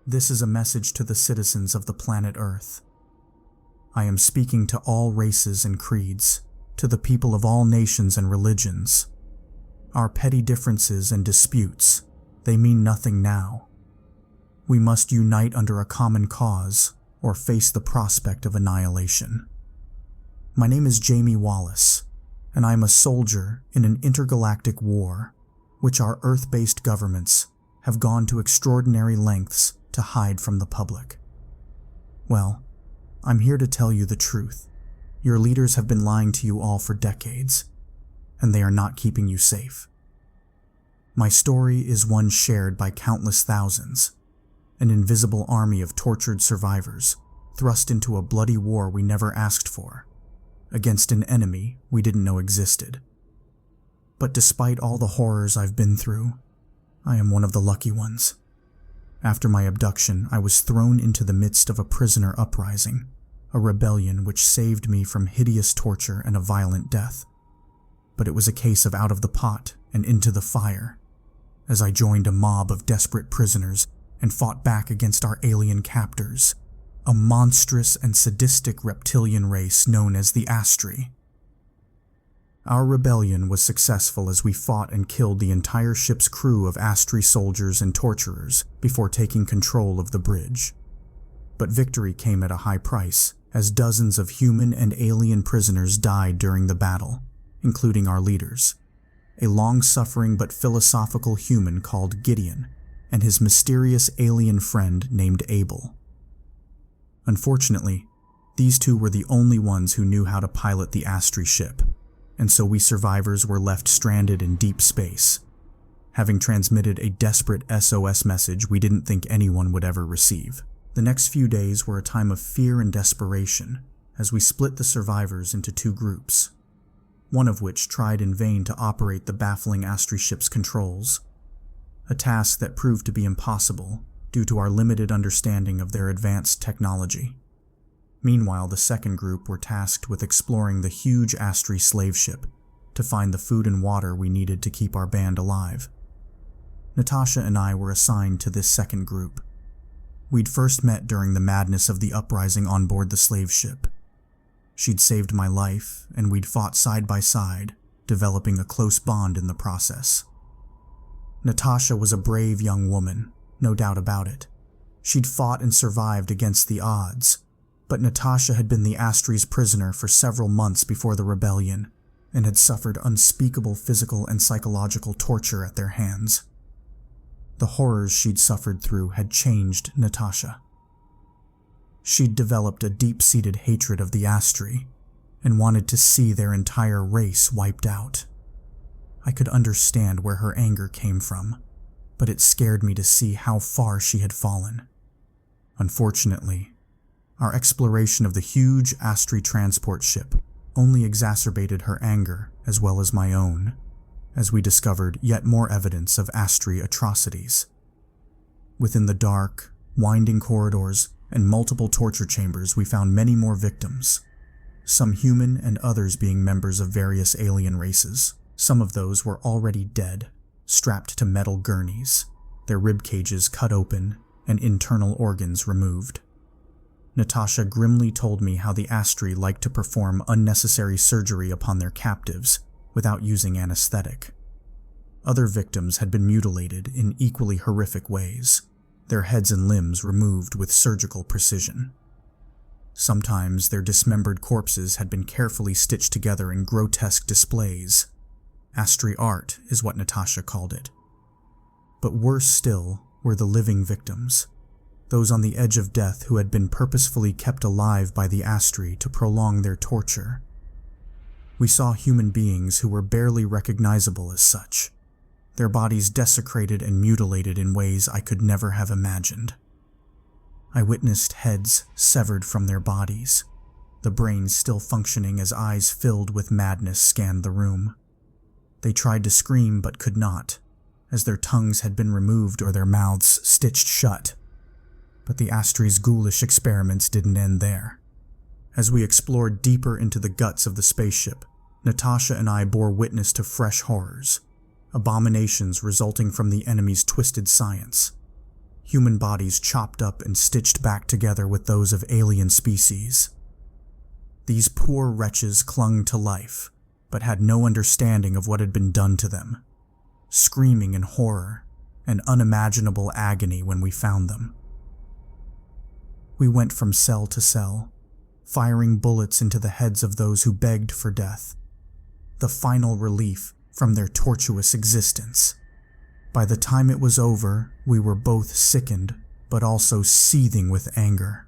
This is a message to the citizens of the planet Earth. I am speaking to all races and creeds, to the people of all nations and religions. Our petty differences and disputes, they mean nothing now. We must unite under a common cause or face the prospect of annihilation. My name is Jamie Wallace, and I am a soldier in an intergalactic war, which our Earth-based governments have gone to extraordinary lengths to hide from the public. Well, I'm here to tell you the truth. Your leaders have been lying to you all for decades, and they are not keeping you safe. My story is one shared by countless thousands, an invisible army of tortured survivors thrust into a bloody war we never asked for, against an enemy we didn't know existed. But despite all the horrors I've been through, I am one of the lucky ones. After my abduction, I was thrown into the midst of a prisoner uprising, a rebellion which saved me from hideous torture and a violent death. But it was a case of out of the pot and into the fire, as I joined a mob of desperate prisoners and fought back against our alien captors, a monstrous and sadistic reptilian race known as the Astri. Our rebellion was successful as we fought and killed the entire ship's crew of Astri soldiers and torturers before taking control of the bridge. But victory came at a high price, as dozens of human and alien prisoners died during the battle, including our leaders, a long-suffering but philosophical human called Gideon, and his mysterious alien friend named Abel. Unfortunately, these two were the only ones who knew how to pilot the Astri ship, and so we survivors were left stranded in deep space, having transmitted a desperate SOS message we didn't think anyone would ever receive. The next few days were a time of fear and desperation, as we split the survivors into two groups, one of which tried in vain to operate the baffling Astri ship's controls, a task that proved to be impossible due to our limited understanding of their advanced technology. Meanwhile, the second group were tasked with exploring the huge Astri slave ship to find the food and water we needed to keep our band alive. Natasha and I were assigned to this second group. We'd first met during the madness of the uprising on board the slave ship. She'd saved my life, and we'd fought side by side, developing a close bond in the process. Natasha was a brave young woman, no doubt about it. She'd fought and survived against the odds, but Natasha had been the Astri's prisoner for several months before the rebellion, and had suffered unspeakable physical and psychological torture at their hands. The horrors she'd suffered through had changed Natasha. She'd developed a deep-seated hatred of the Astri, and wanted to see their entire race wiped out. I could understand where her anger came from, but it scared me to see how far she had fallen. Unfortunately, our exploration of the huge Astri transport ship only exacerbated her anger as well as my own, as we discovered yet more evidence of Astri atrocities. Within the dark, winding corridors and multiple torture chambers, we found many more victims, some human and others being members of various alien races. Some of those were already dead, strapped to metal gurneys, their rib cages cut open and internal organs removed. Natasha grimly told me how the Astri liked to perform unnecessary surgery upon their captives without using anesthetic. Other victims had been mutilated in equally horrific ways, their heads and limbs removed with surgical precision. Sometimes their dismembered corpses had been carefully stitched together in grotesque displays. Astri art is what Natasha called it. But worse still were the living victims, those on the edge of death who had been purposefully kept alive by the Astri to prolong their torture. We saw human beings who were barely recognizable as such, their bodies desecrated and mutilated in ways I could never have imagined. I witnessed heads severed from their bodies, the brains still functioning as eyes filled with madness scanned the room. They tried to scream but could not, as their tongues had been removed or their mouths stitched shut. But the Astri's ghoulish experiments didn't end there. As we explored deeper into the guts of the spaceship, Natasha and I bore witness to fresh horrors, abominations resulting from the enemy's twisted science. human bodies chopped up and stitched back together with those of alien species. These poor wretches clung to life, but had no understanding of what had been done to them, screaming in horror and unimaginable agony when we found them. We went from cell to cell, firing bullets into the heads of those who begged for death, the final relief from their tortuous existence. By the time it was over, we were both sickened, but also seething with anger.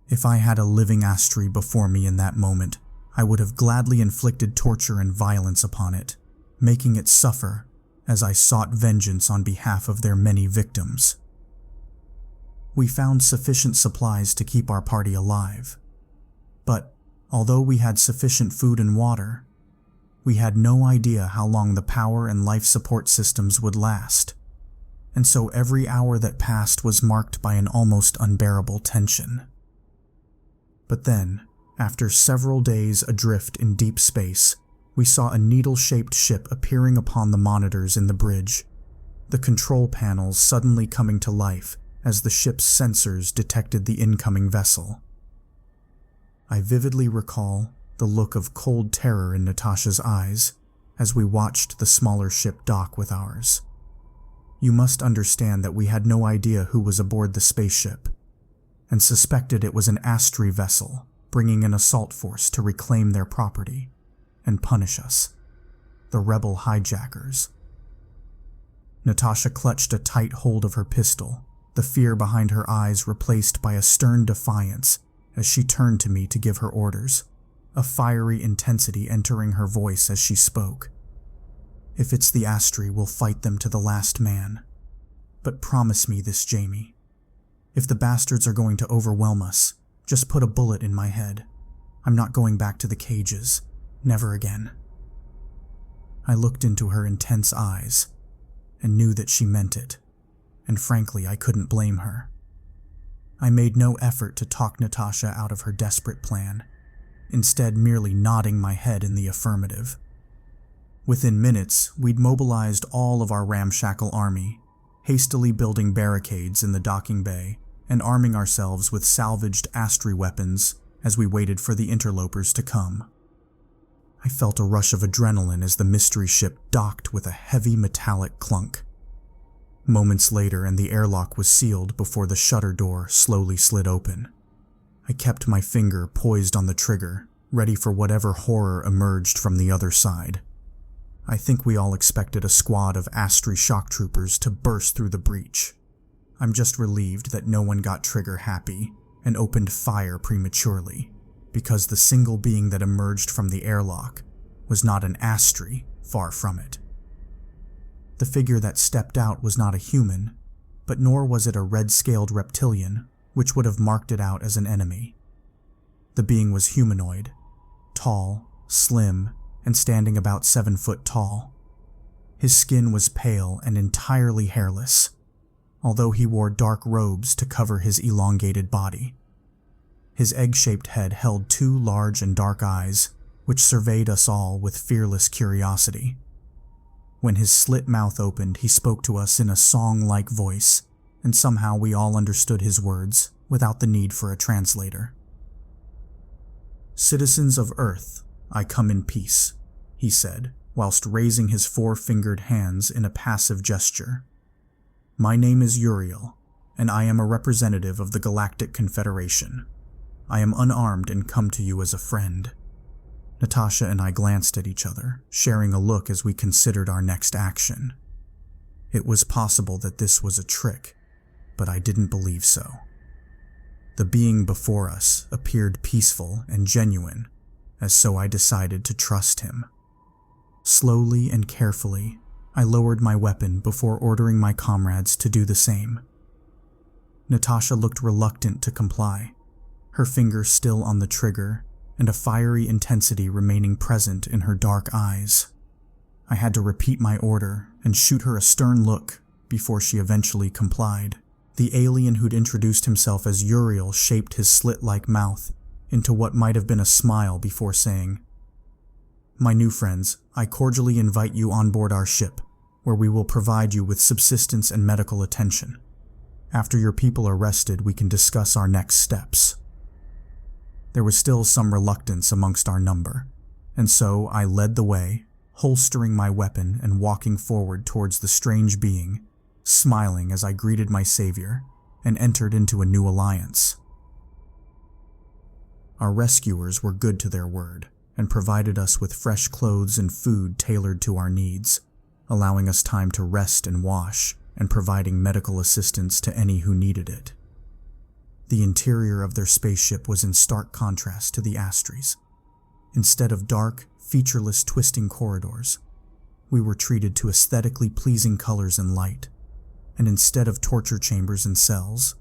If I had a living Astri before me in that moment, I would have gladly inflicted torture and violence upon it, making it suffer as I sought vengeance on behalf of their many victims. We found sufficient supplies to keep our party alive, but although we had sufficient food and water, we had no idea how long the power and life support systems would last, and so every hour that passed was marked by an almost unbearable tension. But then, after several days adrift in deep space, we saw a needle-shaped ship appearing upon the monitors in the bridge, the control panels suddenly coming to life as the ship's sensors detected the incoming vessel. I vividly recall the look of cold terror in Natasha's eyes as we watched the smaller ship dock with ours. You must understand that we had no idea who was aboard the spaceship, and suspected it was an Astri vessel bringing an assault force to reclaim their property and punish us, the rebel hijackers. Natasha clutched a tight hold of her pistol, the fear behind her eyes replaced by a stern defiance as she turned to me to give her orders, a fiery intensity entering her voice as she spoke. If it's the Astri, we'll fight them to the last man. But promise me this, Jamie. If the bastards are going to overwhelm us, just put a bullet in my head. I'm not going back to the cages. Never again. I looked into her intense eyes and knew that she meant it, and frankly, I couldn't blame her. I made no effort to talk Natasha out of her desperate plan, instead merely nodding my head in the affirmative. Within minutes, we'd mobilized all of our ramshackle army, hastily building barricades in the docking bay and arming ourselves with salvaged Astri weapons as we waited for the interlopers to come. I felt a rush of adrenaline as the mystery ship docked with a heavy metallic clunk. Moments later, and the airlock was sealed before the shutter door slowly slid open. I kept my finger poised on the trigger, ready for whatever horror emerged from the other side. I think we all expected a squad of Astri shock troopers to burst through the breach. I'm just relieved that no one got trigger happy and opened fire prematurely, because the single being that emerged from the airlock was not an Astri, far from it. The figure that stepped out was not a human, but nor was it a red-scaled reptilian, which would have marked it out as an enemy. The being was humanoid, tall, slim, and standing about 7 foot tall. His skin was pale and entirely hairless, although he wore dark robes to cover his elongated body. His egg-shaped head held 2 large and dark eyes, which surveyed us all with fearless curiosity. When his slit mouth opened, he spoke to us in a song-like voice, and somehow we all understood his words without the need for a translator. "Citizens of Earth, I come in peace," he said, whilst raising his 4-fingered hands in a passive gesture. "My name is Uriel, and I am a representative of the Galactic Confederation. I am unarmed and come to you as a friend." Natasha and I glanced at each other, sharing a look as we considered our next action. It was possible that this was a trick, but I didn't believe so. The being before us appeared peaceful and genuine, as so I decided to trust him. Slowly and carefully, I lowered my weapon before ordering my comrades to do the same. Natasha looked reluctant to comply, her finger still on the trigger and a fiery intensity remaining present in her dark eyes. I had to repeat my order and shoot her a stern look before she eventually complied. The alien who'd introduced himself as Uriel shaped his slit-like mouth into what might have been a smile before saying, "My new friends, I cordially invite you on board our ship, where we will provide you with subsistence and medical attention. After your people are rested, we can discuss our next steps." There was still some reluctance amongst our number, and so I led the way, holstering my weapon and walking forward towards the strange being, smiling as I greeted my savior and entered into a new alliance. Our rescuers were good to their word and provided us with fresh clothes and food tailored to our needs, allowing us time to rest and wash, and providing medical assistance to any who needed it. The interior of their spaceship was in stark contrast to the Astries. Instead of dark, featureless twisting corridors, we were treated to aesthetically pleasing colors and light, and instead of torture chambers and cells,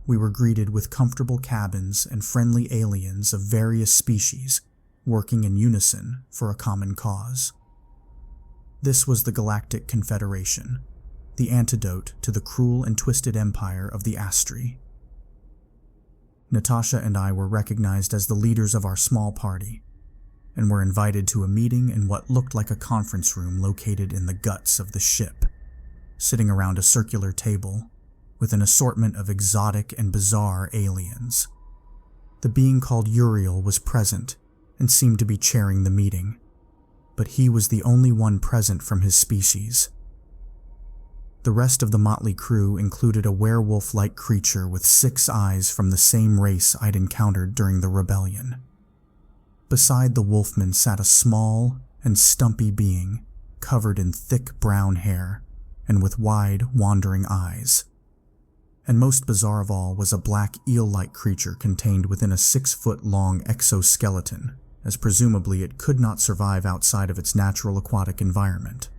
we were greeted with comfortable cabins and friendly aliens of various species working in unison for a common cause. This was the Galactic Confederation, the antidote to the cruel and twisted empire of the Astri. Natasha and I were recognized as the leaders of our small party, and were invited to a meeting in what looked like a conference room located in the guts of the ship, sitting around a circular table with an assortment of exotic and bizarre aliens. The being called Uriel was present and seemed to be chairing the meeting, but he was the only one present from his species. The rest of the motley crew included a werewolf-like creature with 6 eyes from the same race I'd encountered during the rebellion. Beside the wolfman sat a small and stumpy being, covered in thick brown hair and with wide, wandering eyes. And most bizarre of all was a black eel-like creature contained within a 6-foot-long exoskeleton, as presumably it could not survive outside of its natural aquatic environment.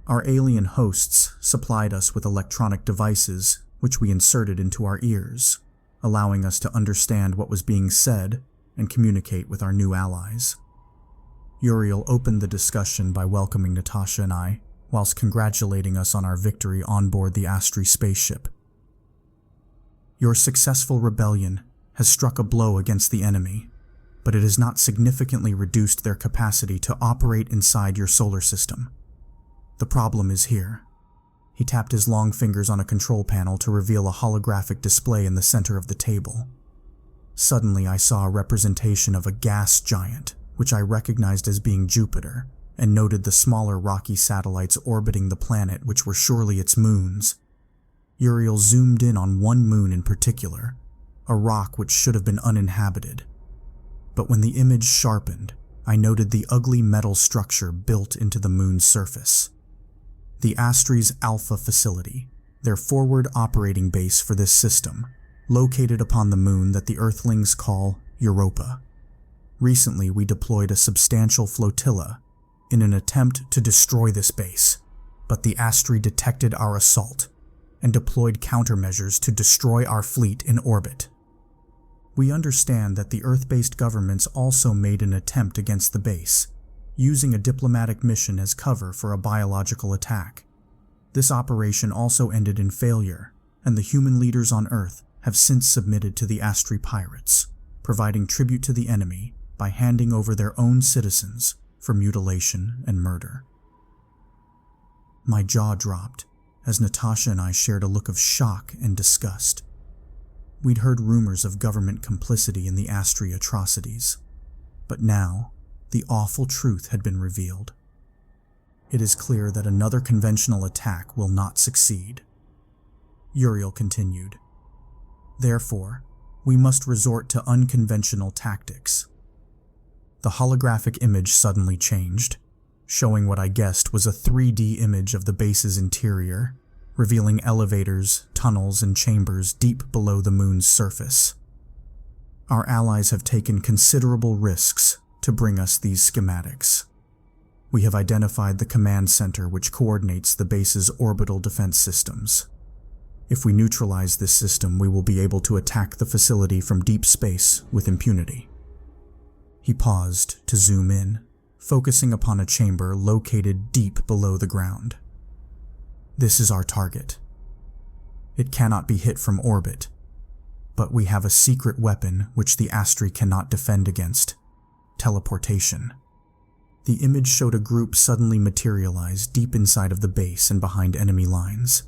Our alien hosts supplied us with electronic devices which we inserted into our ears, allowing us to understand what was being said and communicate with our new allies. Uriel opened the discussion by welcoming Natasha and I, whilst congratulating us on our victory on board the Astri spaceship. "Your successful rebellion has struck a blow against the enemy, but it has not significantly reduced their capacity to operate inside your solar system. The problem is here." He tapped his long fingers on a control panel to reveal a holographic display in the center of the table. Suddenly, I saw a representation of a gas giant, which I recognized as being Jupiter, and noted the smaller rocky satellites orbiting the planet, which were surely its moons. Uriel zoomed in on one moon in particular, a rock which should have been uninhabited. But when the image sharpened, I noted the ugly metal structure built into the moon's surface. The Astri's Alpha facility, their forward operating base for this system, located upon the moon that the Earthlings call Europa. Recently, we deployed a substantial flotilla in an attempt to destroy this base, but the Astri detected our assault and deployed countermeasures to destroy our fleet in orbit. We understand that the Earth-based governments also made an attempt against the base, using a diplomatic mission as cover for a biological attack. This operation also ended in failure, and the human leaders on Earth have since submitted to the Astri pirates, providing tribute to the enemy by handing over their own citizens for mutilation and murder. My jaw dropped as Natasha and I shared a look of shock and disgust. We'd heard rumors of government complicity in the Astri atrocities, but now the awful truth had been revealed. It is clear that another conventional attack will not succeed. Uriel continued. Therefore, we must resort to unconventional tactics. The holographic image suddenly changed, showing what I guessed was a 3D image of the base's interior, revealing elevators, tunnels, and chambers deep below the moon's surface. Our allies have taken considerable risks to bring us these schematics. We have identified the command center which coordinates the base's orbital defense systems. If we neutralize this system, we will be able to attack the facility from deep space with impunity. He paused to zoom in, focusing upon a chamber located deep below the ground. This is our target. It cannot be hit from orbit, but we have a secret weapon which the Astri cannot defend against: teleportation. The image showed a group suddenly materialize deep inside of the base and behind enemy lines.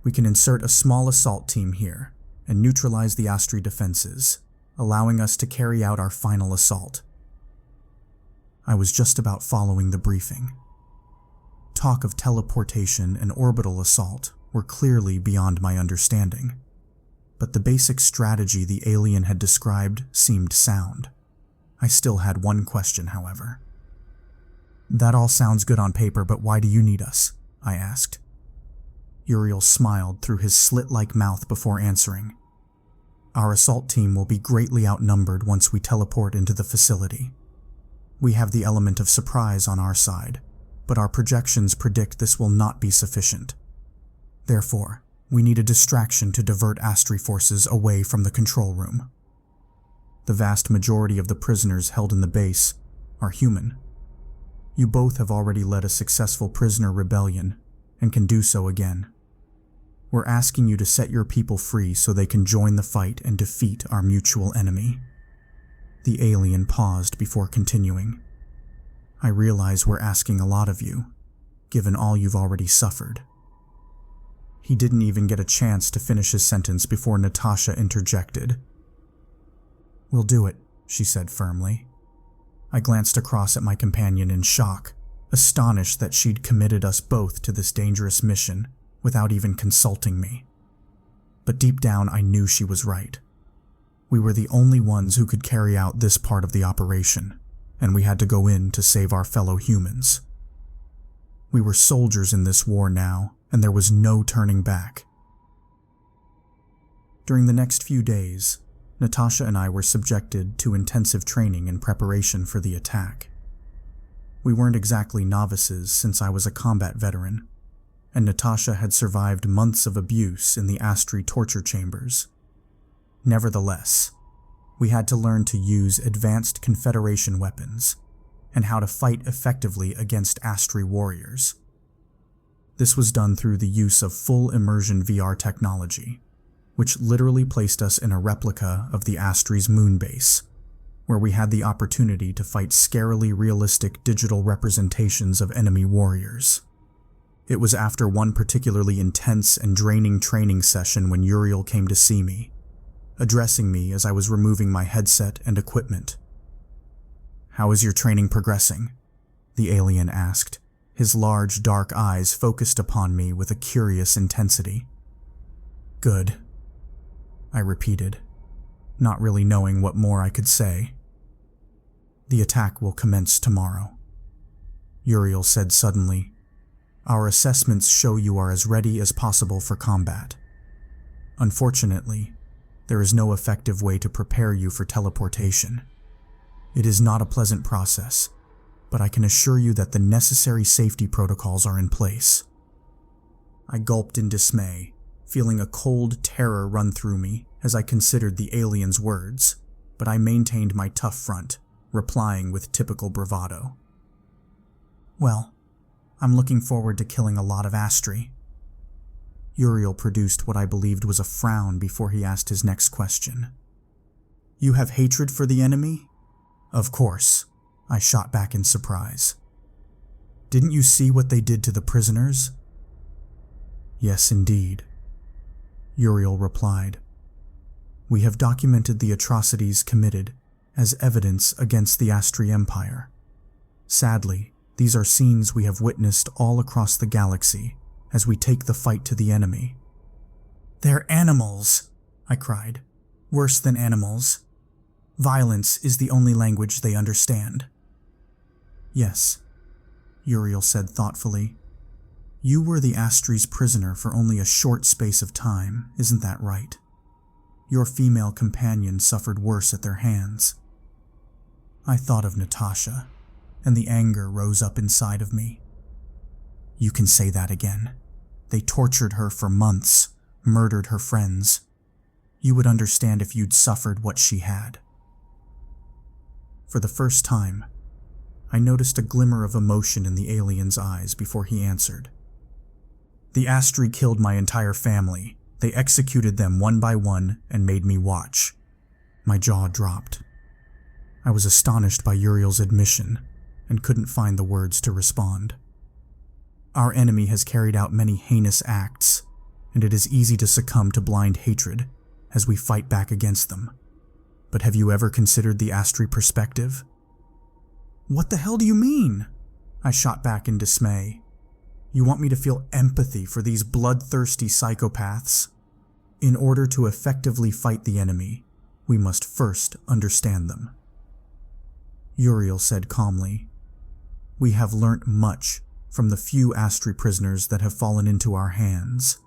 We can insert a small assault team here and neutralize the Astri defenses, allowing us to carry out our final assault. I was just about following the briefing. Talk of teleportation and orbital assault were clearly beyond my understanding, but the basic strategy the alien had described seemed sound. I still had one question, however. "That all sounds good on paper, but why do you need us?" I asked. Uriel smiled through his slit-like mouth before answering. "Our assault team will be greatly outnumbered once we teleport into the facility. We have the element of surprise on our side, but our projections predict this will not be sufficient. Therefore, we need a distraction to divert Astri forces away from the control room. The vast majority of the prisoners held in the base are human. You both have already led a successful prisoner rebellion and can do so again. We're asking you to set your people free so they can join the fight and defeat our mutual enemy." The alien paused before continuing. "I realize we're asking a lot of you, given all you've already suffered." He didn't even get a chance to finish his sentence before Natasha interjected. "We'll do it," she said firmly. I glanced across at my companion in shock, astonished that she'd committed us both to this dangerous mission without even consulting me. But deep down I knew she was right. We were the only ones who could carry out this part of the operation, and we had to go in to save our fellow humans. We were soldiers in this war now, and there was no turning back. During the next few days, Natasha and I were subjected to intensive training in preparation for the attack. We weren't exactly novices since I was a combat veteran, and Natasha had survived months of abuse in the Astri torture chambers. Nevertheless, we had to learn to use advanced Confederation weapons and how to fight effectively against Astri warriors. This was done through the use of full immersion VR technology, which literally placed us in a replica of the Astri's moon base, where we had the opportunity to fight scarily realistic digital representations of enemy warriors. It was after one particularly intense and draining training session when Uriel came to see me, addressing me as I was removing my headset and equipment. "How is your training progressing?" the alien asked, his large dark eyes focused upon me with a curious intensity. "Good," I repeated, not really knowing what more I could say. "The attack will commence tomorrow," Uriel said suddenly. "Our assessments show you are as ready as possible for combat. Unfortunately, there is no effective way to prepare you for teleportation. It is not a pleasant process, but I can assure you that the necessary safety protocols are in place." I gulped in dismay, feeling a cold terror run through me as I considered the alien's words, but I maintained my tough front, replying with typical bravado. "Well, I'm looking forward to killing a lot of Astri." Uriel produced what I believed was a frown before he asked his next question. "You have hatred for the enemy?" "Of course," I shot back in surprise. "Didn't you see what they did to the prisoners?" "Yes, indeed," Uriel replied. "We have documented the atrocities committed as evidence against the Astri Empire. Sadly, these are scenes we have witnessed all across the galaxy as we take the fight to the enemy." "They're animals," I cried. "Worse than animals. Violence is the only language they understand." "Yes," Uriel said thoughtfully. "You were the Astri's prisoner for only a short space of time, isn't that right? Your female companion suffered worse at their hands." I thought of Natasha, and the anger rose up inside of me. "You can say that again. They tortured her for months, murdered her friends. You would understand if you'd suffered what she had." For the first time, I noticed a glimmer of emotion in the alien's eyes before he answered. "The Astri killed my entire family. They executed them one by one and made me watch." My jaw dropped. I was astonished by Uriel's admission and couldn't find the words to respond. "Our enemy has carried out many heinous acts, and it is easy to succumb to blind hatred as we fight back against them. But have you ever considered the Astri perspective? What the hell do you mean? I shot back in dismay. You want me to feel empathy for these bloodthirsty psychopaths? In order to effectively fight the enemy, we must first understand them. Uriel said calmly, "We have learnt much from the few Astri prisoners that have fallen into our hands.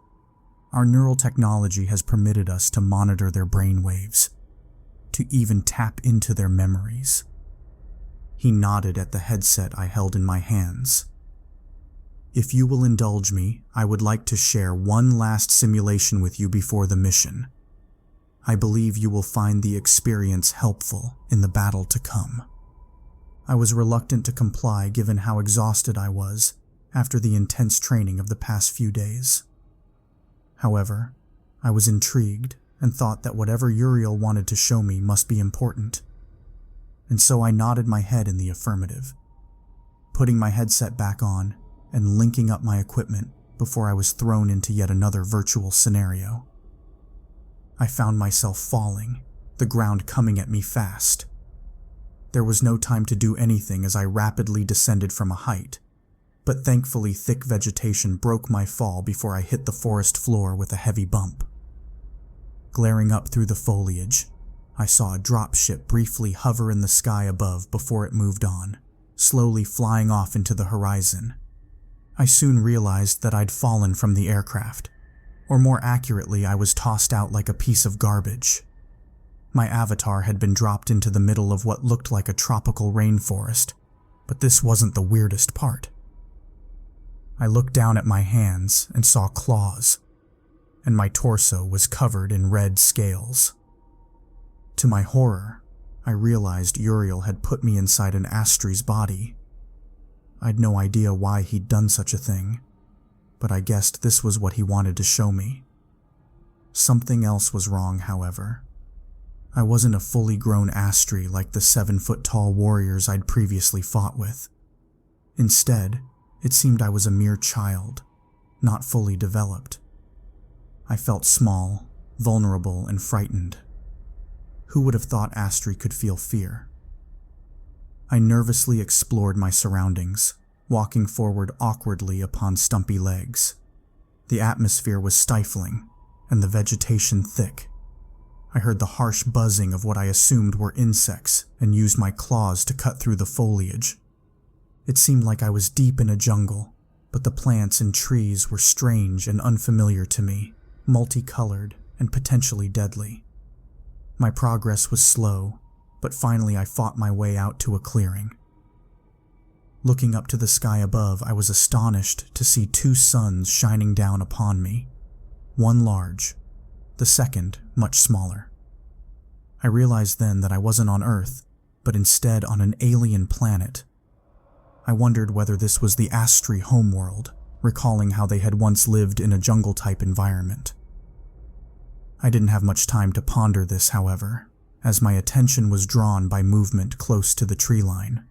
Our neural technology has permitted us to monitor their brainwaves, to even tap into their memories." He nodded at the headset I held in my hands. "If you will indulge me, I would like to share one last simulation with you before the mission. I believe you will find the experience helpful in the battle to come." I was reluctant to comply given how exhausted I was after the intense training of the past few days. However, I was intrigued and thought that whatever Uriel wanted to show me must be important, and so I nodded my head in the affirmative, putting my headset back on and linking up my equipment before I was thrown into yet another virtual scenario. I found myself falling, the ground coming at me fast. There was no time to do anything as I rapidly descended from a height, but thankfully thick vegetation broke my fall before I hit the forest floor with a heavy bump. Glaring up through the foliage, I saw a dropship briefly hover in the sky above before it moved on, slowly flying off into the horizon. I soon realized that I'd fallen from the aircraft, or more accurately, I was tossed out like a piece of garbage. My avatar had been dropped into the middle of what looked like a tropical rainforest, but this wasn't the weirdest part. I looked down at my hands and saw claws, and my torso was covered in red scales. To my horror, I realized Uriel had put me inside an Astri's body. I'd no idea why he'd done such a thing, but I guessed this was what he wanted to show me. Something else was wrong, however. I wasn't a fully grown Astri like the 7-foot-tall warriors I'd previously fought with. Instead, it seemed I was a mere child, not fully developed. I felt small, vulnerable, and frightened. Who would have thought Astri could feel fear? I nervously explored my surroundings, walking forward awkwardly upon stumpy legs. The atmosphere was stifling, and the vegetation thick. I heard the harsh buzzing of what I assumed were insects and used my claws to cut through the foliage. It seemed like I was deep in a jungle, but the plants and trees were strange and unfamiliar to me, multicolored and potentially deadly. My progress was slow, but finally I fought my way out to a clearing. Looking up to the sky above, I was astonished to see 2 suns shining down upon me, one large, the second much smaller. I realized then that I wasn't on Earth, but instead on an alien planet. I wondered whether this was the Astri homeworld, recalling how they had once lived in a jungle-type environment. I didn't have much time to ponder this, however, as my attention was drawn by movement close to the tree line.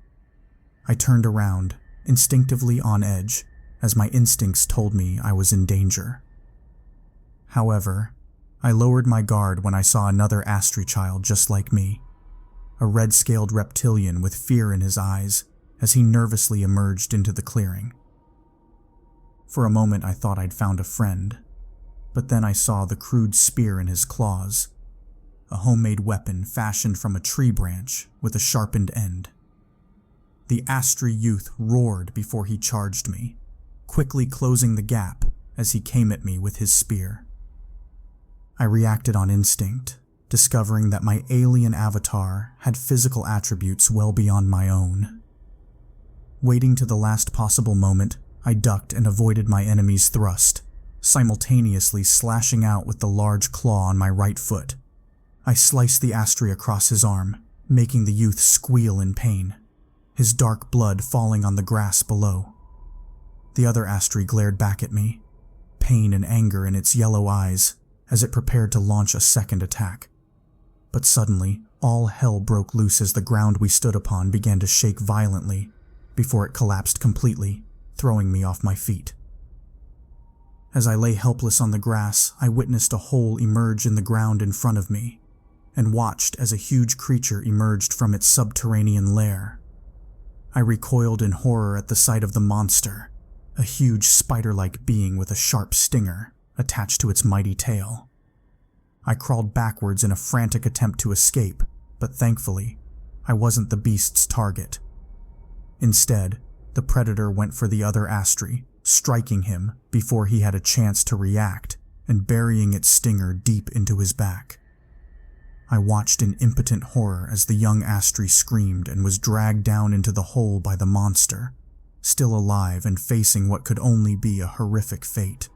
I turned around, instinctively on edge, as my instincts told me I was in danger. However, I lowered my guard when I saw another Astri child just like me, a red-scaled reptilian with fear in his eyes as he nervously emerged into the clearing. For a moment I thought I'd found a friend, but then I saw the crude spear in his claws, a homemade weapon fashioned from a tree branch with a sharpened end. The Astri youth roared before he charged me, quickly closing the gap as he came at me with his spear. I reacted on instinct, discovering that my alien avatar had physical attributes well beyond my own. Waiting to the last possible moment, I ducked and avoided my enemy's thrust, simultaneously slashing out with the large claw on my right foot. I sliced the Astri across his arm, making the youth squeal in pain, his dark blood falling on the grass below. The other Astri glared back at me, pain and anger in its yellow eyes, as it prepared to launch a second attack. But suddenly, all hell broke loose as the ground we stood upon began to shake violently before it collapsed completely, throwing me off my feet. As I lay helpless on the grass, I witnessed a hole emerge in the ground in front of me, and watched as a huge creature emerged from its subterranean lair. I recoiled in horror at the sight of the monster, a huge spider-like being with a sharp stinger attached to its mighty tail. I crawled backwards in a frantic attempt to escape, but thankfully, I wasn't the beast's target. Instead, the predator went for the other Astri, striking him before he had a chance to react and burying its stinger deep into his back. I watched in impotent horror as the young Astri screamed and was dragged down into the hole by the monster, still alive and facing what could only be a horrific fate.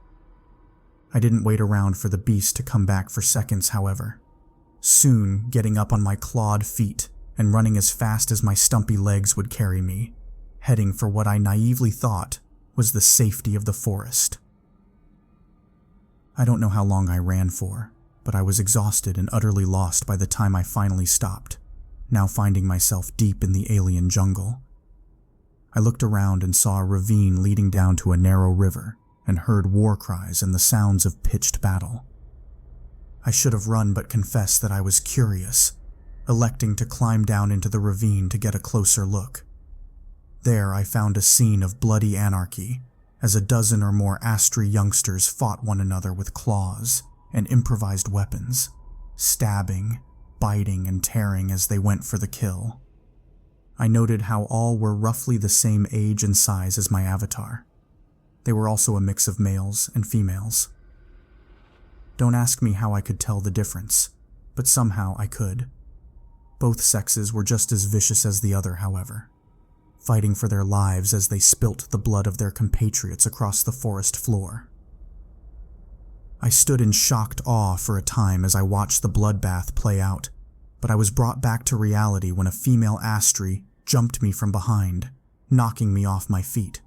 I didn't wait around for the beast to come back for seconds, however. Soon, getting up on my clawed feet and running as fast as my stumpy legs would carry me, heading for what I naively thought was the safety of the forest. I don't know how long I ran for, but I was exhausted and utterly lost by the time I finally stopped, now finding myself deep in the alien jungle. I looked around and saw a ravine leading down to a narrow river, and heard war cries and the sounds of pitched battle. I should have run but confessed that I was curious, electing to climb down into the ravine to get a closer look. There I found a scene of bloody anarchy, as a dozen or more Astri youngsters fought one another with claws and improvised weapons, stabbing, biting, and tearing as they went for the kill. I noted how all were roughly the same age and size as my avatar. They were also a mix of males and females. Don't ask me how I could tell the difference, but somehow I could. Both sexes were just as vicious as the other, however, fighting for their lives as they spilt the blood of their compatriots across the forest floor. I stood in shocked awe for a time as I watched the bloodbath play out, but I was brought back to reality when a female Astri jumped me from behind, knocking me off my feet.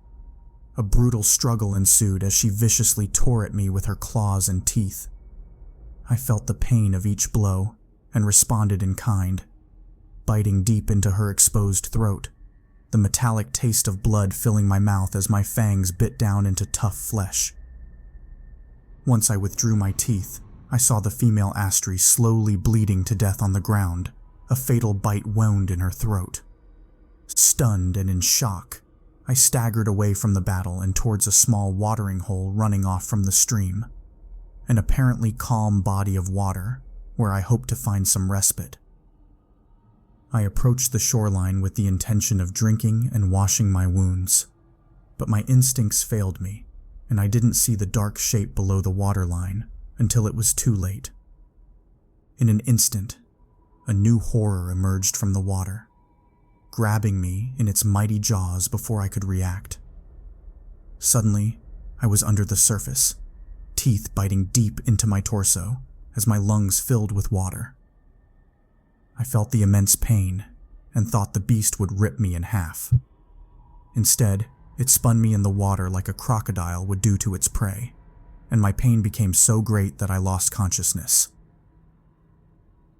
A brutal struggle ensued as she viciously tore at me with her claws and teeth. I felt the pain of each blow and responded in kind, biting deep into her exposed throat, the metallic taste of blood filling my mouth as my fangs bit down into tough flesh. Once I withdrew my teeth, I saw the female Astri slowly bleeding to death on the ground, a fatal bite wound in her throat. Stunned and in shock, I staggered away from the battle and towards a small watering hole running off from the stream, an apparently calm body of water where I hoped to find some respite. I approached the shoreline with the intention of drinking and washing my wounds, but my instincts failed me, and I didn't see the dark shape below the waterline until it was too late. In an instant, a new horror emerged from the water, grabbing me in its mighty jaws before I could react. Suddenly, I was under the surface, teeth biting deep into my torso as my lungs filled with water. I felt the immense pain and thought the beast would rip me in half. Instead, it spun me in the water like a crocodile would do to its prey, and my pain became so great that I lost consciousness.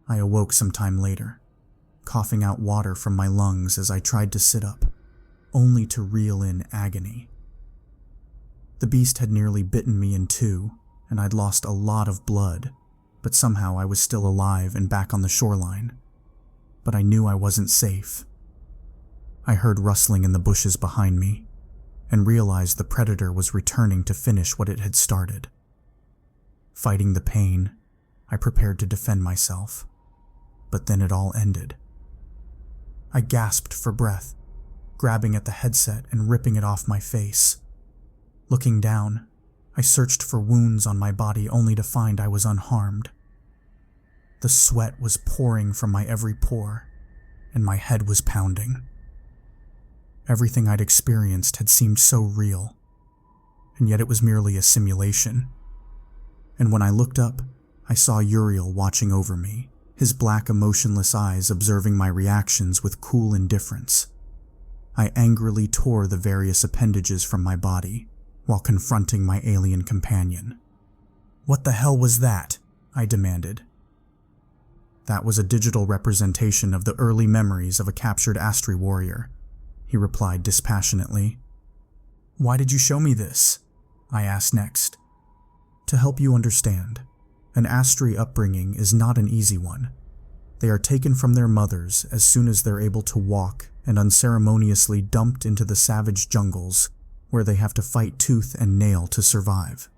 I awoke some time later, coughing out water from my lungs as I tried to sit up, only to reel in agony. The beast had nearly bitten me in two, and I'd lost a lot of blood, but somehow I was still alive and back on the shoreline. But I knew I wasn't safe. I heard rustling in the bushes behind me, and realized the predator was returning to finish what it had started. Fighting the pain, I prepared to defend myself, but then it all ended. I gasped for breath, grabbing at the headset and ripping it off my face. Looking down, I searched for wounds on my body only to find I was unharmed. The sweat was pouring from my every pore, and my head was pounding. Everything I'd experienced had seemed so real, and yet it was merely a simulation. And when I looked up, I saw Uriel watching over me, his black emotionless eyes observing my reactions with cool indifference. I angrily tore the various appendages from my body, while confronting my alien companion. "What the hell was that?" I demanded. "That was a digital representation of the early memories of a captured Astri warrior," he replied dispassionately. "Why did you show me this?" I asked next, To help you understand, an Astri upbringing is not an easy one. They are taken from their mothers as soon as they're able to walk and unceremoniously dumped into the savage jungles where they have to fight tooth and nail to survive.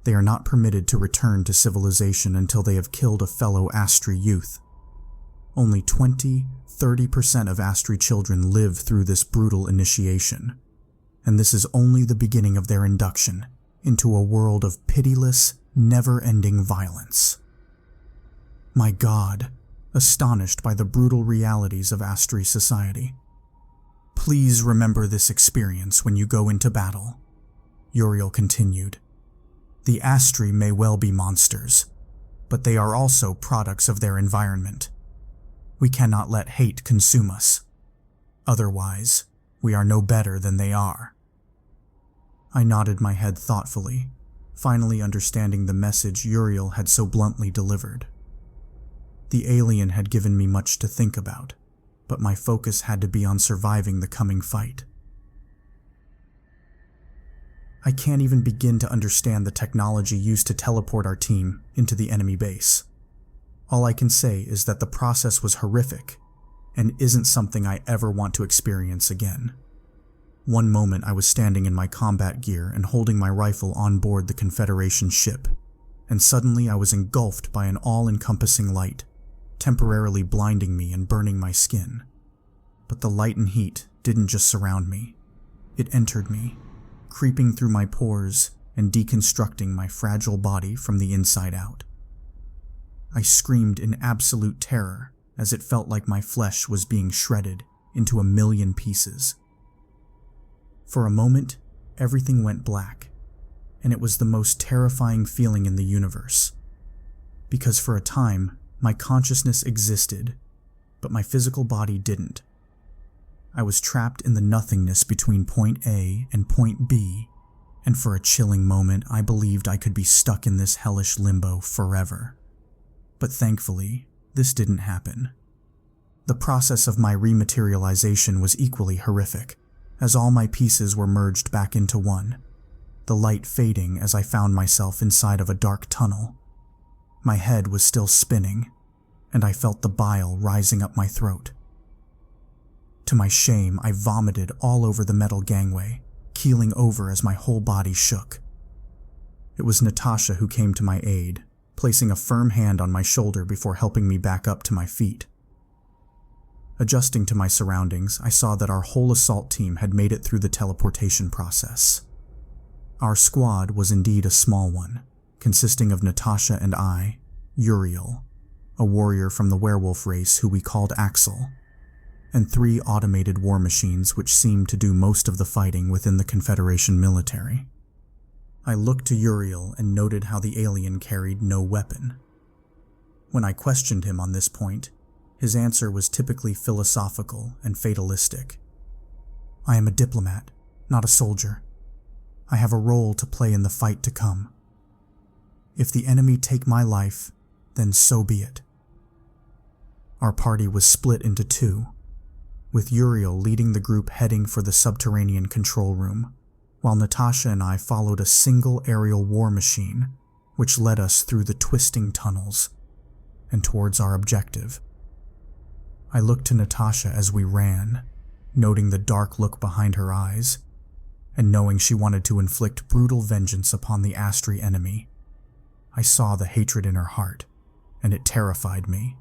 They are not permitted to return to civilization until they have killed a fellow Astri youth. Only 20–30% of Astri children live through this brutal initiation, and this is only the beginning of their induction into a world of pitiless, never-ending violence. My God, astonished by the brutal realities of Astri society. Please remember this experience when you go into battle, Uriel continued. The Astri may well be monsters, but they are also products of their environment. We cannot let hate consume us. Otherwise, we are no better than they are. I nodded my head thoughtfully, finally understanding the message Uriel had so bluntly delivered. The alien had given me much to think about, but my focus had to be on surviving the coming fight. I can't even begin to understand the technology used to teleport our team into the enemy base. All I can say is that the process was horrific and isn't something I ever want to experience again. One moment I was standing in my combat gear and holding my rifle on board the Confederation ship, and suddenly I was engulfed by an all-encompassing light, temporarily blinding me and burning my skin. But the light and heat didn't just surround me. It entered me, creeping through my pores and deconstructing my fragile body from the inside out. I screamed in absolute terror as it felt like my flesh was being shredded into a million pieces. For a moment, everything went black, and it was the most terrifying feeling in the universe. Because for a time, my consciousness existed, but my physical body didn't. I was trapped in the nothingness between point A and point B, and for a chilling moment I believed I could be stuck in this hellish limbo forever. But thankfully, this didn't happen. The process of my rematerialization was equally horrific, as all my pieces were merged back into one, the light fading as I found myself inside of a dark tunnel. My head was still spinning, and I felt the bile rising up my throat. To my shame, I vomited all over the metal gangway, keeling over as my whole body shook. It was Natasha who came to my aid, placing a firm hand on my shoulder before helping me back up to my feet. Adjusting to my surroundings, I saw that our whole assault team had made it through the teleportation process. Our squad was indeed a small one, consisting of Natasha and I, Uriel, a warrior from the werewolf race who we called Axel, and 3 automated war machines which seemed to do most of the fighting within the Confederation military. I looked to Uriel and noted how the alien carried no weapon. When I questioned him on this point, his answer was typically philosophical and fatalistic. I am a diplomat, not a soldier. I have a role to play in the fight to come. If the enemy take my life, then so be it. Our party was split into 2, with Uriel leading the group heading for the subterranean control room, while Natasha and I followed a single aerial war machine, which led us through the twisting tunnels and towards our objective. I looked to Natasha as we ran, noting the dark look behind her eyes, and knowing she wanted to inflict brutal vengeance upon the Astri enemy. I saw the hatred in her heart, and it terrified me.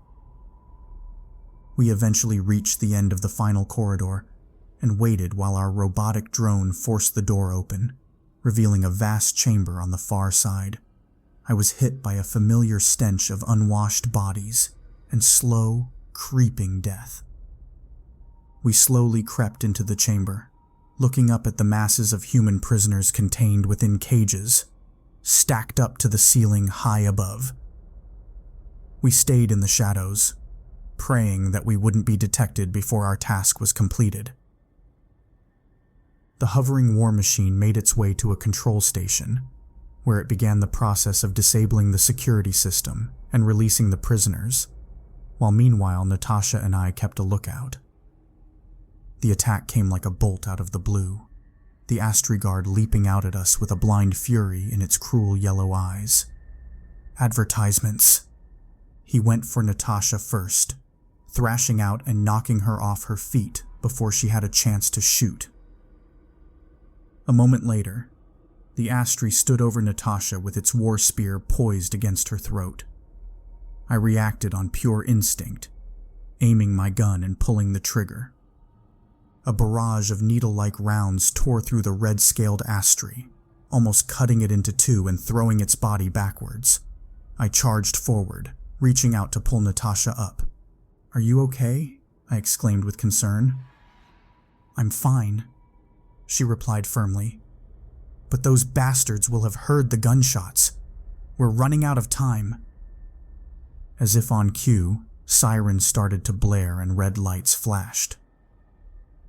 We eventually reached the end of the final corridor and waited while our robotic drone forced the door open, revealing a vast chamber on the far side. I was hit by a familiar stench of unwashed bodies and slow, creeping death. We slowly crept into the chamber, looking up at the masses of human prisoners contained within cages, stacked up to the ceiling high above. We stayed in the shadows, praying that we wouldn't be detected before our task was completed. The hovering war machine made its way to a control station, where it began the process of disabling the security system and releasing the prisoners, while meanwhile Natasha and I kept a lookout. The attack came like a bolt out of the blue. the Astriguard leaping out at us with a blind fury in its cruel yellow eyes. Advertisements. He went for Natasha first, thrashing out and knocking her off her feet before she had a chance to shoot. A moment later, the Astri stood over Natasha with its war spear poised against her throat. I reacted on pure instinct, aiming my gun and pulling the trigger. A barrage of needle-like rounds tore through the red-scaled Astri, almost cutting it into two and throwing its body backwards. I charged forward, reaching out to pull Natasha up. "Are you okay?" I exclaimed with concern. "I'm fine," she replied firmly. "But those bastards will have heard the gunshots. We're running out of time." As if on cue, sirens started to blare and red lights flashed.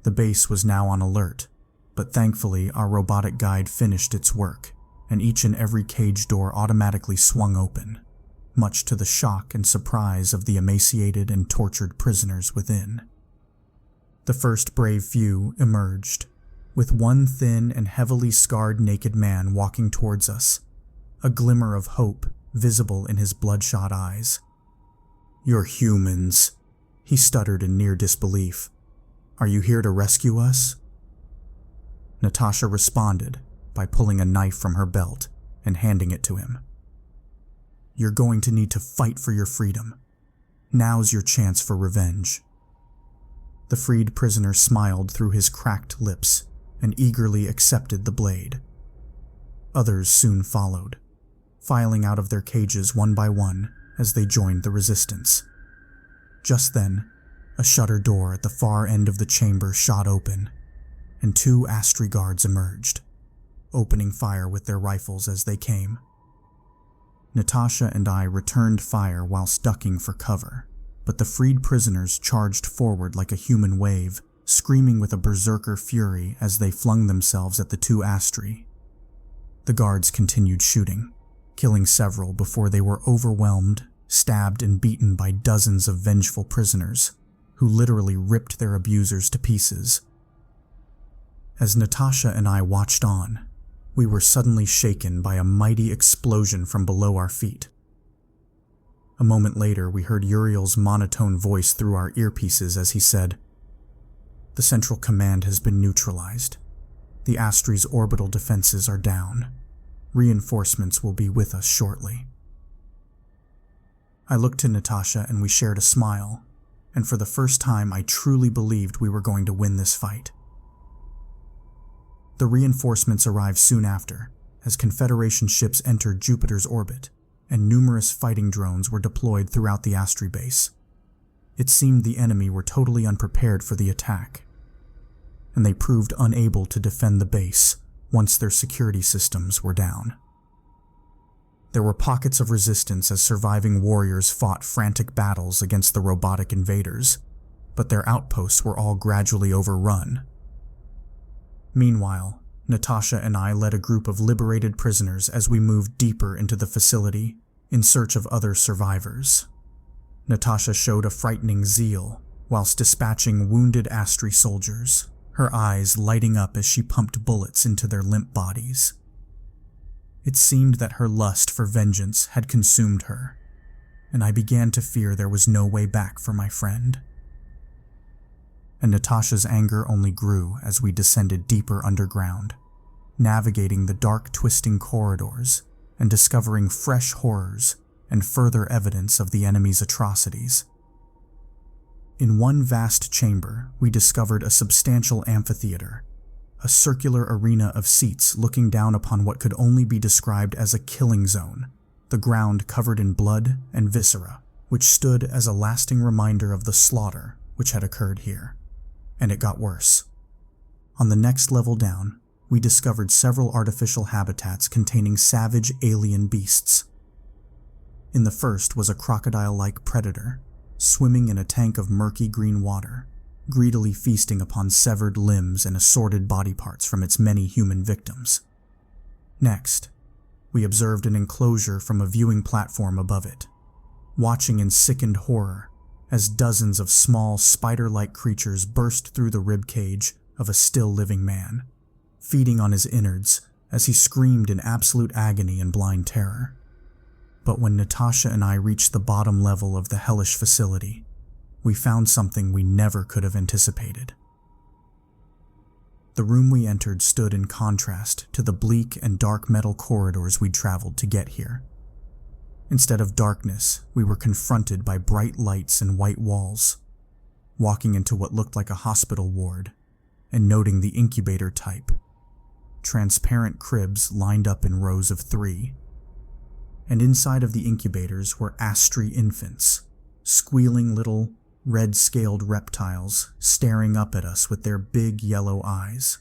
The base was now on alert, but thankfully our robotic guide finished its work, and each and every cage door automatically swung open, much to the shock and surprise of the emaciated and tortured prisoners within. The first brave few emerged, with one thin and heavily scarred naked man walking towards us, a glimmer of hope visible in his bloodshot eyes. "You're humans," he stuttered in near disbelief. "Are you here to rescue us?" Natasha responded by pulling a knife from her belt and handing it to him. "You're going to need to fight for your freedom. Now's your chance for revenge." The freed prisoner smiled through his cracked lips and eagerly accepted the blade. Others soon followed, filing out of their cages one by one as they joined the resistance. Just then, a shutter door at the far end of the chamber shot open, and two Astri guards emerged, opening fire with their rifles as they came. Natasha and I returned fire whilst ducking for cover, but the freed prisoners charged forward like a human wave, screaming with a berserker fury as they flung themselves at the two Astri. The guards continued shooting, killing several before they were overwhelmed, stabbed and beaten by dozens of vengeful prisoners, who literally ripped their abusers to pieces. As Natasha and I watched on, we were suddenly shaken by a mighty explosion from below our feet. A moment later, we heard Uriel's monotone voice through our earpieces as he said, "The Central Command has been neutralized. The Astri's orbital defenses are down. Reinforcements will be with us shortly." I looked to Natasha and we shared a smile, and for the first time I truly believed we were going to win this fight. The reinforcements arrived soon after, as Confederation ships entered Jupiter's orbit, and numerous fighting drones were deployed throughout the Astri base. It seemed the enemy were totally unprepared for the attack, and they proved unable to defend the base once their security systems were down. There were pockets of resistance as surviving warriors fought frantic battles against the robotic invaders, but their outposts were all gradually overrun. Meanwhile, Natasha and I led a group of liberated prisoners as we moved deeper into the facility in search of other survivors. Natasha showed a frightening zeal whilst dispatching wounded Astri soldiers, her eyes lighting up as she pumped bullets into their limp bodies. It seemed that her lust for vengeance had consumed her, and I began to fear there was no way back for my friend. And Natasha's anger only grew as we descended deeper underground, navigating the dark, twisting corridors and discovering fresh horrors and further evidence of the enemy's atrocities. In one vast chamber, we discovered a substantial amphitheater, a circular arena of seats looking down upon what could only be described as a killing zone, the ground covered in blood and viscera, which stood as a lasting reminder of the slaughter which had occurred here. And it got worse. On the next level down, we discovered several artificial habitats containing savage alien beasts. In the first was a crocodile-like predator, swimming in a tank of murky green water, greedily feasting upon severed limbs and assorted body parts from its many human victims. Next, we observed an enclosure from a viewing platform above it, watching in sickened horror as dozens of small spider-like creatures burst through the ribcage of a still living man, feeding on his innards as he screamed in absolute agony and blind terror. But when Natasha and I reached the bottom level of the hellish facility, we found something we never could have anticipated. The room we entered stood in contrast to the bleak and dark metal corridors we'd traveled to get here. Instead of darkness, we were confronted by bright lights and white walls. Walking into what looked like a hospital ward, and noting the incubator type. Transparent cribs lined up in rows of 3. And inside of the incubators were Astri infants, squealing little, red-scaled reptiles staring up at us with their big yellow eyes.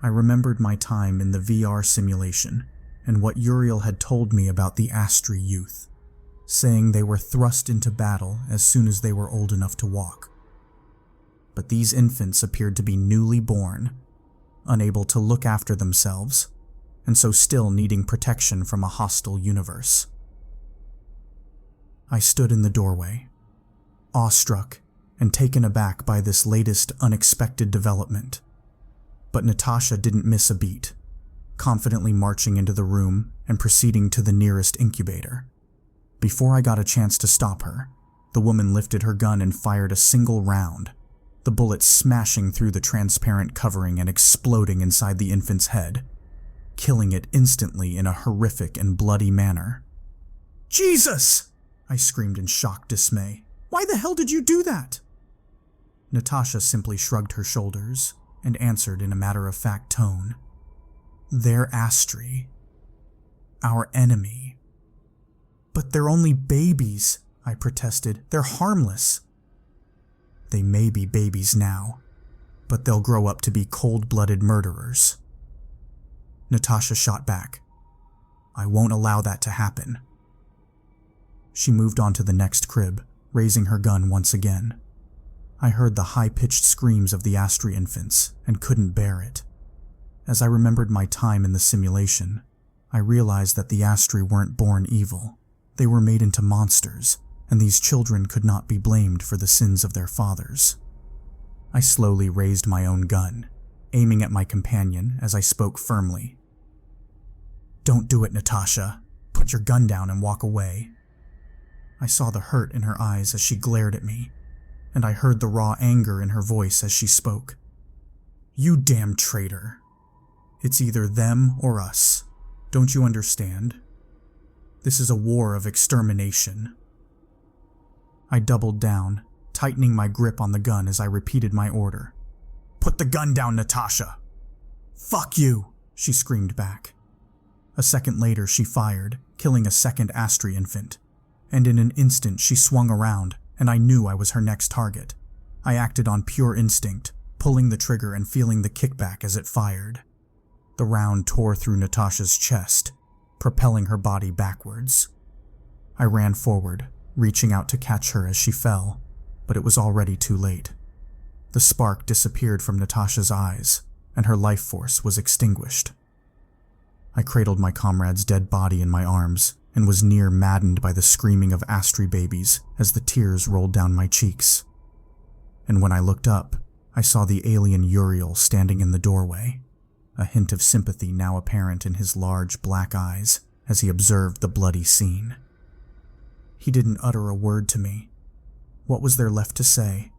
I remembered my time in the VR simulation and what Uriel had told me about the Astri youth, saying they were thrust into battle as soon as they were old enough to walk. But these infants appeared to be newly born, unable to look after themselves, and so still needing protection from a hostile universe. I stood in the doorway, awestruck and taken aback by this latest unexpected development. But Natasha didn't miss a beat, confidently marching into the room and proceeding to the nearest incubator. Before I got a chance to stop her, the woman lifted her gun and fired a single round, the bullet smashing through the transparent covering and exploding inside the infant's head, killing it instantly in a horrific and bloody manner. "Jesus!" I screamed in shocked dismay. "Why the hell did you do that?" Natasha simply shrugged her shoulders and answered in a matter-of-fact tone. "They're Astri. Our enemy." "But they're only babies," I protested. "They're harmless." "They may be babies now, but they'll grow up to be cold-blooded murderers." Natasha shot back. "I won't allow that to happen." She moved on to the next crib, raising her gun once again. I heard the high-pitched screams of the Astri infants and couldn't bear it. As I remembered my time in the simulation, I realized that the Astri weren't born evil. They were made into monsters, and these children could not be blamed for the sins of their fathers. I slowly raised my own gun, aiming at my companion as I spoke firmly. "Don't do it, Natasha. Put your gun down and walk away." I saw the hurt in her eyes as she glared at me, and I heard the raw anger in her voice as she spoke. "You damn traitor. It's either them or us. Don't you understand? This is a war of extermination." I doubled down, tightening my grip on the gun as I repeated my order. "Put the gun down, Natasha!" "Fuck you!" she screamed back. A second later she fired, killing a second Astri infant, and in an instant she swung around, and I knew I was her next target. I acted on pure instinct, pulling the trigger and feeling the kickback as it fired. The round tore through Natasha's chest, propelling her body backwards. I ran forward, reaching out to catch her as she fell, but it was already too late. The spark disappeared from Natasha's eyes, and her life force was extinguished. I cradled my comrade's dead body in my arms and was near maddened by the screaming of Astri babies as the tears rolled down my cheeks. And when I looked up, I saw the alien Uriel standing in the doorway, a hint of sympathy now apparent in his large black eyes as he observed the bloody scene. He didn't utter a word to me. What was there left to say?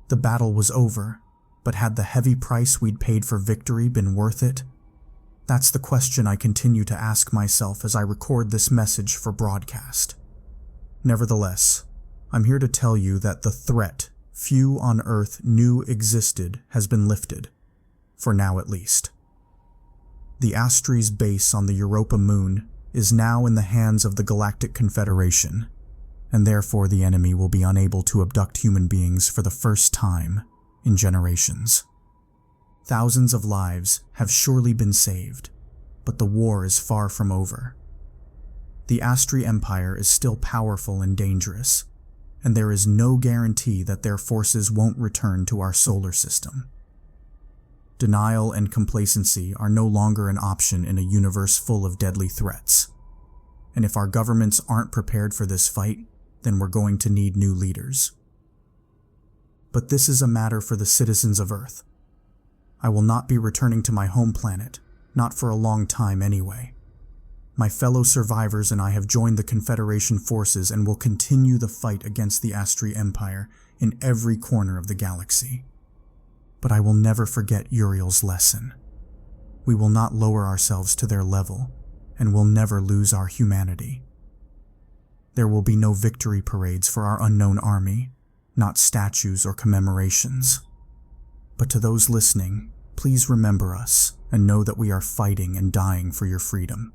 The battle was over, but had the heavy price we'd paid for victory been worth it? That's the question I continue to ask myself as I record this message for broadcast. Nevertheless, I'm here to tell you that the threat few on Earth knew existed has been lifted, for now at least. The Astri's base on the Europa moon is now in the hands of the Galactic Confederation, and therefore the enemy will be unable to abduct human beings for the first time in generations. Thousands of lives have surely been saved, but the war is far from over. The Astri Empire is still powerful and dangerous, and there is no guarantee that their forces won't return to our solar system. Denial and complacency are no longer an option in a universe full of deadly threats. And if our governments aren't prepared for this fight, then we're going to need new leaders. But this is a matter for the citizens of Earth. I will not be returning to my home planet, not for a long time anyway. My fellow survivors and I have joined the Confederation forces and will continue the fight against the Astri Empire in every corner of the galaxy. But I will never forget Uriel's lesson. We will not lower ourselves to their level, and will never lose our humanity. There will be no victory parades for our unknown army, not statues or commemorations. But to those listening, please remember us and know that we are fighting and dying for your freedom.